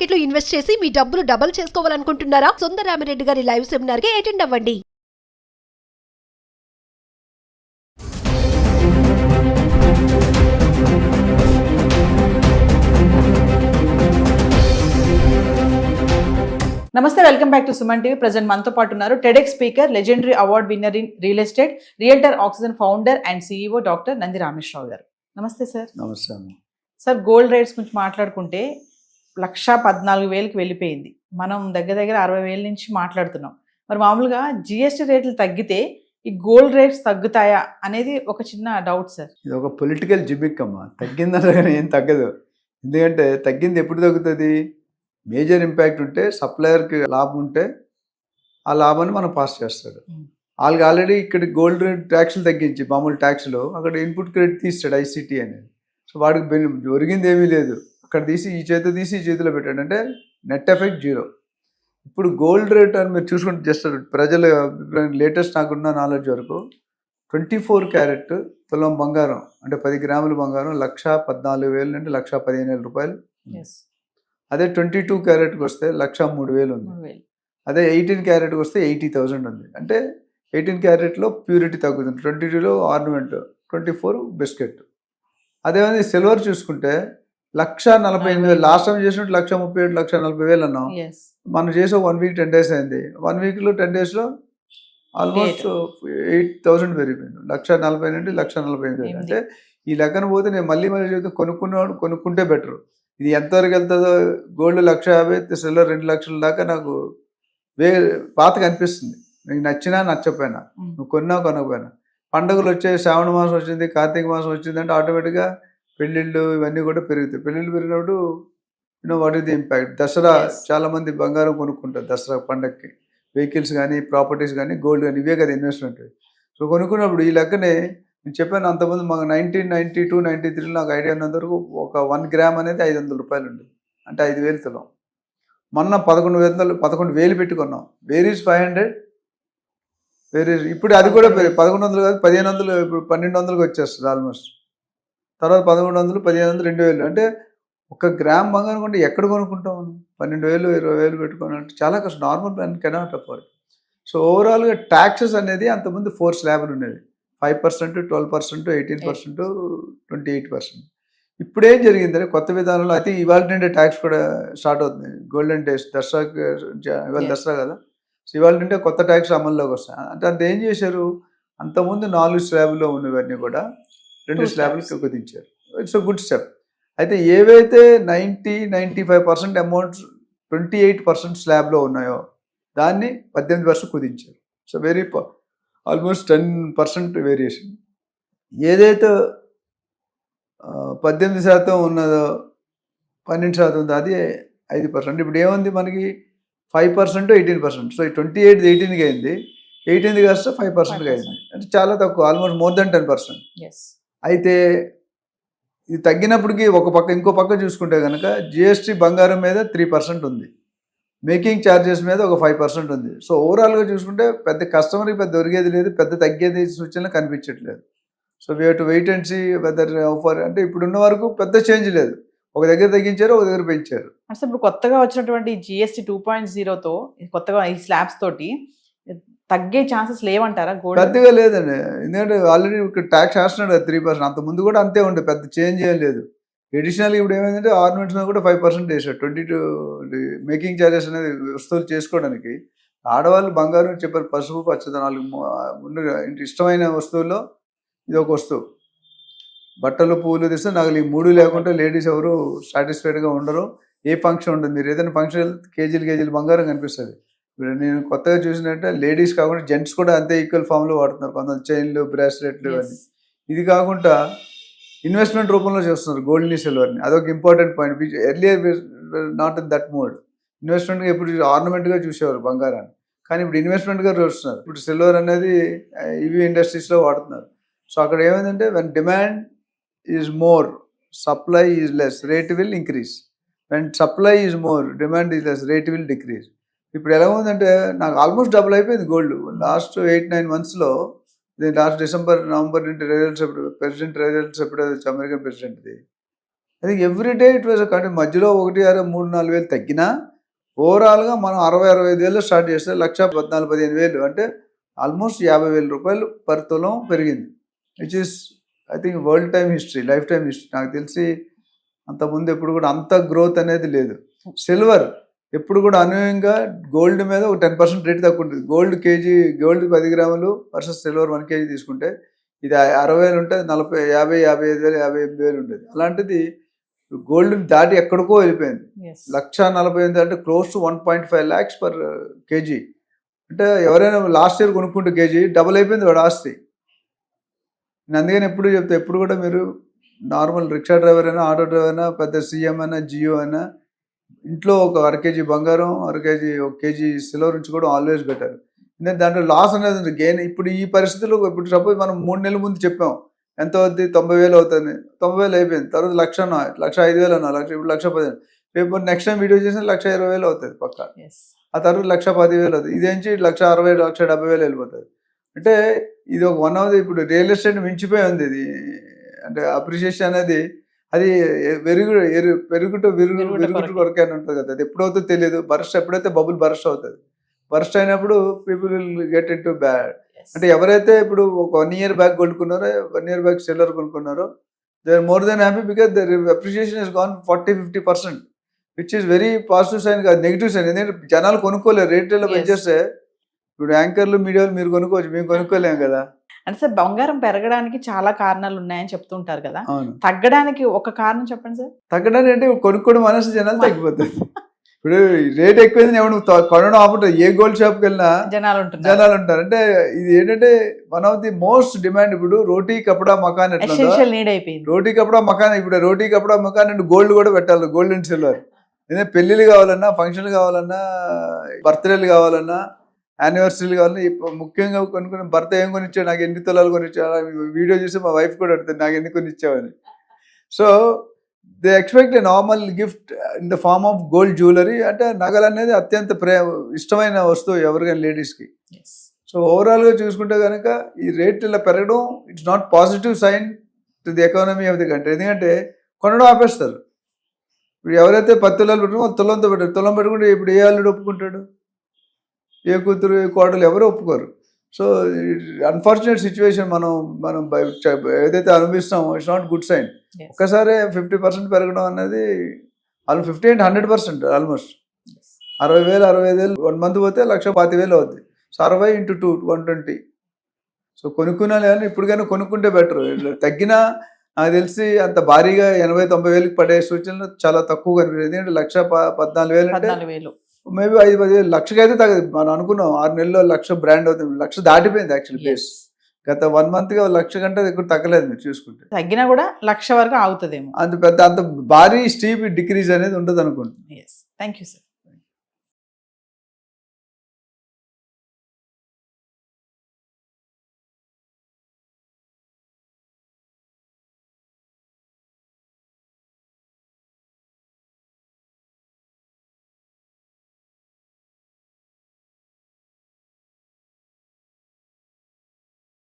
Market లో invest చేసి మీ డబ్బులు డబుల్ చేసుకోవాలనుకుంటున్నారా? సుందరరామిరెడ్డి గారి లైవ్ సెమినార్ కి అటెండ్ అవ్వండి. నమస్తే, welcome back to Suman TV. Present మనతో పాటు ఉన్నారు TEDx speaker, legendary award winner in real estate, realtor oxygen founder and CEO doctor Nandi Rameshwar Rao గారు. నమస్తే సార్. నమస్తే. సార్, గోల్డ్ రేట్స్ గురించి మాట్లాడుకుంటే 1,14,000కి వెళ్ళిపోయింది. మనం దగ్గర 60,000 నుంచి మాట్లాడుతున్నాం. మరి మామూలుగా GST రేట్లు తగ్గితే ఈ గోల్డ్ రేట్స్ తగ్గుతాయా అనేది ఒక చిన్న డౌట్ సార్. ఇది ఒక పొలిటికల్ జిమిక్ అమ్మా. తగ్గిందనగానే ఏం తగ్గదు. ఎందుకంటే తగ్గింది ఎప్పుడు తగ్గుతుంది? మేజర్ ఇంపాక్ట్ ఉంటే, సప్లయర్కి లాభం ఉంటే ఆ లాభాన్ని మనం పాస్ చేస్తాడు. వాళ్ళకి ఆల్రెడీ ఇక్కడ గోల్డ్ రేట్ ట్యాక్స్లు తగ్గించి మామూలు ట్యాక్స్లో అక్కడ ఇన్పుట్ క్రెడిట్ తీస్తాడు ICT అనేది. సో వాడికి ఒరిగింది ఏమీ లేదు. అక్కడ తీసి ఈ చేతిలో తీసి ఈ చేతిలో పెట్టాడు అంటే నెట్ ఎఫెక్ట్ 0. ఇప్పుడు గోల్డ్ రేట్ అని మీరు చూసుకుంటే జస్ట్ ప్రజల లేటెస్ట్ నాకున్న నాలెడ్జ్ వరకు 24 క్యారెట్ తులం బంగారం అంటే 10 గ్రాముల బంగారం 1,14,000 నుండి 1,15,000 రూపాయలు. అదే 22 క్యారెట్కి వస్తే 1,03,000 ఉంది. అదే 18 క్యారెట్కి వస్తే 80,000 ఉంది. అంటే 18 క్యారెట్లో ప్యూరిటీ తగ్గుతుంది, 22లో ఆర్నమెంట్, 24 బిస్కెట్. అదేవిధంగా సిల్వర్ చూసుకుంటే 1,48,000 లాస్ట్ టైం చేసినట్టు 1,37,000 1,40,000 అన్నాం. మనం చేసే 1 వీక్ 10 days అయింది. 1 వీక్లో 10 daysలో ఆల్మోస్ట్ 8,000 పెరిగిపోయింది. 1,40,000 నుండి 1,48,000. అంటే ఈ లెక్కన పోతే నేను మళ్ళీ చెబుతూ కొనుక్కునేవాడు కొనుక్కుంటే బెటరు. ఇది ఎంతవరకు వెళ్తుందో, గోల్డ్ 1,50,000 సిల్వర్ 2 లక్షల దాకా నాకు పాతగా అనిపిస్తుంది. నీకు నచ్చినా నచ్చపోయినా, నువ్వు కొన్నా కొనకపోయినా. పండుగలు వచ్చాయి, శ్రావణ మాసం వచ్చింది, కార్తీక మాసం వచ్చింది అంటే ఆటోమేటిక్గా పెళ్ళిళ్ళు ఇవన్నీ కూడా పెరుగుతాయి. పెళ్ళిళ్ళు పెరిగినప్పుడు what is the impact? Dasara చాలామంది బంగారం కొనుక్కుంటారు. దసరా పండగకి వెహికల్స్ కానీ, ప్రాపర్టీస్ కానీ, గోల్డ్ కానీ, ఇవే కదా ఇన్వెస్ట్మెంట్. సో కొనుక్కున్నప్పుడు ఈ లెక్కనే నేను చెప్పాను. అంతకుముందు మాకు 1992, 93 నాకు ఐడియా ఉన్నంత వరకు ఒక 1 గ్రామ్ అనేది 500 రూపాయలు ఉండేది. అంటే 5,000 తులం. మొన్న 11,000 పెట్టుకున్నాం. Where is 500? వేర్ ఈజ్ ఇప్పుడు అది కూడా 1,100 కాదు 1,500, ఇప్పుడు 1,200కి వచ్చేస్తుంది ఆల్మోస్ట్. తర్వాత 1,100, 1,500, 2,000. అంటే 1 గ్రామ్ బంగారం కొంటే ఎక్కడ కొనుక్కుంటాం మనం? 12,000, 20,000 పెట్టుకోవాలి అంటే చాలా కష్టం. Normal man cannot afford. So ఓవరాల్గా ట్యాక్సెస్ అనేది అంతకుముందు 4 స్లాబ్లు ఉండేది. 5%, 12%, 18%, 28%. ఇప్పుడు ఏం జరిగిందంటే కొత్త విధానంలో అయితే ఇవాళ నుండే ట్యాక్స్ కూడా స్టార్ట్ అవుతుంది. గోల్డెన్ డేస్ దసరాకి, ఇవాళ దసరా కదా. సో ఇవాళ నుండే కొత్త ట్యాక్స్ అమల్లోకి వస్తాయి. అంటే అంత ఏం చేశారు? అంతకుముందు 4 స్లాబ్లో ఉన్నవన్నీ కూడా 2 స్లాబ్లు కుదించారు. It's a good step. అయితే ఏవైతే 90-95% అమౌంట్స్ 28% స్లాబ్లో ఉన్నాయో దాన్ని 18% కుదించారు. So almost 10% variation. ఏదైతే 18% ఉన్నదో, 12% ఉందో అది 5%. ఇప్పుడు ఏముంది మనకి 5%, 18%. సో 28 18కి అయింది, 18 కాస్త 5%కి అయింది. అంటే చాలా తక్కువ, ఆల్మోస్ట్ మోర్ దెన్ 10%. అయితే ఇది తగ్గినప్పటికీ ఒక పక్క ఇంకో పక్క చూసుకుంటే కనుక GST బంగారం మీద 3% ఉంది, మేకింగ్ ఛార్జెస్ మీద ఒక 5% ఉంది. సో ఓవరాల్గా చూసుకుంటే పెద్ద కస్టమర్కి పెద్ద దొరికేది లేదు, పెద్ద తగ్గేది సూచనలు కనిపించట్లేదు. So we have to wait and see whether offer. అంటే ఇప్పుడు ఉన్న వరకు పెద్ద చేంజ్ లేదు. ఒక దగ్గర తగ్గించారు, ఒక దగ్గర పెంచారు. అంటే ఇప్పుడు కొత్తగా వచ్చినటువంటి GST 2.0తో కొత్తగా ఈ స్లాబ్స్ తోటి తగ్గే ఛాన్సెస్ లేవంటారా? పెద్దగా లేదండి. ఎందుకంటే ఆల్రెడీ ఇక్కడ ట్యాక్స్ వేస్తున్నాడు 3%. అంత ముందు కూడా అంతే ఉండే, పెద్ద చేంజ్ ఏం లేదు. ఎడిషనల్గా ఇప్పుడు ఏమైందంటే ఆర్నమెంట్స్ మీద కూడా 5% వేసాడు. 22 మేకింగ్ ఛార్జెస్ అనేది వస్తువులు చేసుకోవడానికి. ఆడవాళ్ళు బంగారం చెప్పారు, పసుపు పచ్చదనాలు ముందుగా ఇష్టమైన వస్తువుల్లో ఇది ఒక వస్తువు. బట్టలు పూలు తీస్తే నాకు ఈ 3 లేకుంటే లేడీస్ ఎవరు సాటిస్ఫైడ్గా ఉండరు. ఏ ఫంక్షన్ ఉండదు. మీరు ఏదైనా ఫంక్షన్ కేజీలు బంగారం కనిపిస్తుంది. ఇప్పుడు నేను కొత్తగా చూసినట్టే లేడీస్ కాకుండా జెంట్స్ కూడా అంతే ఈక్వల్ ఫామ్లో వాడుతున్నారు. కొంతమంది చైన్లు, బ్రాస్లెట్లు అని. ఇది కాకుండా ఇన్వెస్ట్మెంట్ రూపంలో చేస్తున్నారు గోల్డ్ని, సిల్వర్ని. అదొక important point. Which earlier not in that mode. ఇన్వెస్ట్మెంట్గా ఇప్పుడు ఆర్నమెంట్గా చూసేవారు బంగారాన్ని, కానీ ఇప్పుడు ఇన్వెస్ట్మెంట్గా చూస్తున్నారు. ఇప్పుడు సిల్వర్ అనేది ఇవి ఇండస్ట్రీస్లో వాడుతున్నారు. సో అక్కడ ఏమైందంటే when demand is more, supply is less, rate will increase. When supply is more, demand is less, rate will decrease. ఇప్పుడు ఎలా ఉందంటే నాకు ఆల్మోస్ట్ డబుల్ అయిపోయింది గోల్డ్ లాస్ట్ 8-9 monthsలో. లాస్ట్ డిసెంబర్, నవంబర్ నుండి రిజల్ట్స్ ఎప్పుడు, ప్రెసిడెంట్ రిజల్ట్స్ ఎప్పుడు, అమెరికన్ ప్రెసిడెంట్ది అది ఎవ్రీడే ఇట్ వాజ్ కానీ మధ్యలో 1-3-4 వేలు తగ్గినా ఓవరాల్గా మనం 60-65 వేలు స్టార్ట్ చేస్తే 1,14,15,000 అంటే ఆల్మోస్ట్ 50,000 రూపాయలు పర్ తులం పెరిగింది, which is I think world time history, life time history. నాకు తెలిసి అంతకుముందు ఎప్పుడు కూడా అంత గ్రోత్ అనేది లేదు. సిల్వర్ ఎప్పుడు కూడా అనూహ్యంగా గోల్డ్ మీద ఒక 10% రేట్ తక్కువ ఉంటుంది. గోల్డ్ 10 గ్రాములు వర్సెస్ సిల్వర్ 1 kg తీసుకుంటే ఇది 60,000 ఉంటుంది, 50,000, 55,000, 58,000 ఉంటుంది. అలాంటిది గోల్డ్ దాటి ఎక్కడికో వెళ్ళిపోయింది. 1,48,000 అంటే close to 1.5 lakhs per kg. అంటే ఎవరైనా లాస్ట్ ఇయర్ కొనుక్కుంటే కేజీ డబుల్ అయిపోయింది వాడు ఆస్తి. నేను అందుకని ఎప్పుడు చెప్తా, ఎప్పుడు కూడా మీరు నార్మల్ రిక్షా డ్రైవర్ అయినా, ఆటో డ్రైవర్ అయినా, పెద్ద సీఎం అయినా, జియో అయినా ఇంట్లో ఒక 1 kg బంగారం, 1 kg సిల్వర్ ఉంచుకోవడం ఆల్వేస్ బెటర్. ఎందుకంటే దాంట్లో లాస్ అనేది ఉంది, గెయిన్. ఇప్పుడు ఈ పరిస్థితుల్లో ఇప్పుడు సపోజ్ మనం 3 నెలల ముందు చెప్పాం ఎంత అవుతుంది, 90,000 అవుతుంది, 90,000 అయిపోయింది. తర్వాత 1,05,000 అన్నా, ఇప్పుడు 1,10,000. రేపు నెక్స్ట్ టైం వీడియో చేసిన 1,20,000 అవుతుంది పక్క. ఆ తర్వాత 1,10,000 అవుతుంది. ఇదేంచి 1,60,000, 1,70,000 వెళ్ళిపోతుంది. అంటే ఇది ఒక వన్ ఆఫ్ ది ఇప్పుడు రియల్ ఎస్టేట్ మించిపోయి ఉంది ఇది. అంటే అప్రిషియేషన్ అనేది అది పెరుగుట వరకే అని ఉంటుంది కదా, అది ఎప్పుడవుతుందో తెలియదు. ఎప్పుడైతే బబుల్ బరస్ట్ అవుతుంది, బరస్ట్ అయినప్పుడు people will get in to bad. అంటే ఎవరైతే ఇప్పుడు ఒక 1 year బ్యాక్ కొనుక్కున్నారో, 1 year బ్యాక్ సిల్వర్ కొనుక్కున్నారో, they are more then happy because their appreciation is gone 40-50%, which is very positive sign కాదు, నెగిటివ్ సైన్. ఎందుకంటే జనాలు కొనుక్కోలేరు, రేట్లలో పెంచేస్తే. ఇప్పుడు యాంకర్లు, మీడియాలు మీరు కొనుక్కోవచ్చు, మేము కొనుక్కోలేము కదా. అంటే సార్ బంగారం పెరగడానికి చాలా కారణాలు ఉన్నాయని చెప్తుంటారు కదా, అవును. తగ్గడానికి ఒక కారణం చెప్పండి సార్. తగ్గడానికి అంటే కొనుక్కోవడం మనసు జనాలు తగ్గిపోతుంది. ఇప్పుడు రేట్ ఎక్కువైంది ఎవరు కొనడం ఆపుంటారు. ఏ గోల్డ్ షాప్కి వెళ్ళినా జనాలు ఉంటారు. అంటే ఇది ఏంటంటే one of the most demand. ఇప్పుడు రోటీ కపడా మకాన్ ఎట్లా నీడ్ అయిపోయింది, రోటీ కపడా మకాన్. ఇప్పుడు రోటీ కపడా మకాన్ అండ్ గోల్డ్ కూడా పెట్టాలి, గోల్డ్ అండ్ సిల్వర్. ఏదైనా పెళ్ళిళ్ళు కావాలన్నా, ఫంక్షన్లు కావాలన్నా, బర్త్డేలు కావాలన్నా, యానివర్సరీలు కావాలన్నా, ముఖ్యంగా కొనుక్కుని భర్త ఏం కొనిచ్చాడు, నాకు ఎన్ని తులాలు కొనిచ్చాడు, వీడియో చూసి మా వైఫ్ కూడా అడుగుతుంది నాకు ఎన్ని కొనిచ్చావని. So they expect a normal gift in the form of gold jewellery. అంటే నగలు అనేది అత్యంత ఇష్టమైన వస్తువు ఎవరికైనా లేడీస్కి. సో ఓవరాల్గా చూసుకుంటే కనుక ఈ రేట్ ఇలా పెరగడం it's not positive sign to the economy of the country. ఎందుకంటే కొనడం ఆపేస్తారు. ఇప్పుడు ఎవరైతే 10 తులాలు పెట్టుకుని తులంతో పెట్టారు, తులం పెట్టుకుంటే ఇప్పుడు ఏ అల్లుడు ఒప్పుకుంటాడు, ఏ కూతురు, ఏ కోడలు ఎవరు ఒప్పుకోరు. సో అన్ఫార్చునేట్ సిచ్యువేషన్ మనం ఏదైతే అనుభవిస్తామో ఇట్స్ నాట్ గుడ్ సైన్. ఒక్కసారి 50% పెరగడం అనేది 50 and 100% ఆల్మోస్ట్ 60,000, 65,000 1 month పోతే 1,25,000 అవుద్ది. So 60 into 2 120. సో కొనుక్కున్నా కానీ ఇప్పటికైనా కొనుక్కుంటే బెటర్. తగ్గినా నాకు తెలిసి అంత భారీగా 80,000-90,000 పడే సూచనలు చాలా తక్కువ కనిపిస్తుంది. ఎందుకంటే 1,14,000 అంటే మేబీ 5-10,000, 1,00,000 అయితే తగ్గదు. మనం అనుకున్నాం 6 నెలల్లో 1,00,000 బ్రాండ్ అవుతుంది, 1,00,000 దాటిపోయింది యాక్చువల్లీ బేస్. గత 1 month 1,00,000 కంటే ఎక్కువ తగ్గలేదు మీరు చూసుకుంటే. తగ్గినా కూడా 1,00,000 వరకు అవుతుందేమో. అంత భారీ స్టీప్ డిక్రీజ్ అనేది ఉండదు అనుకుంటున్నాను. Thank you sir.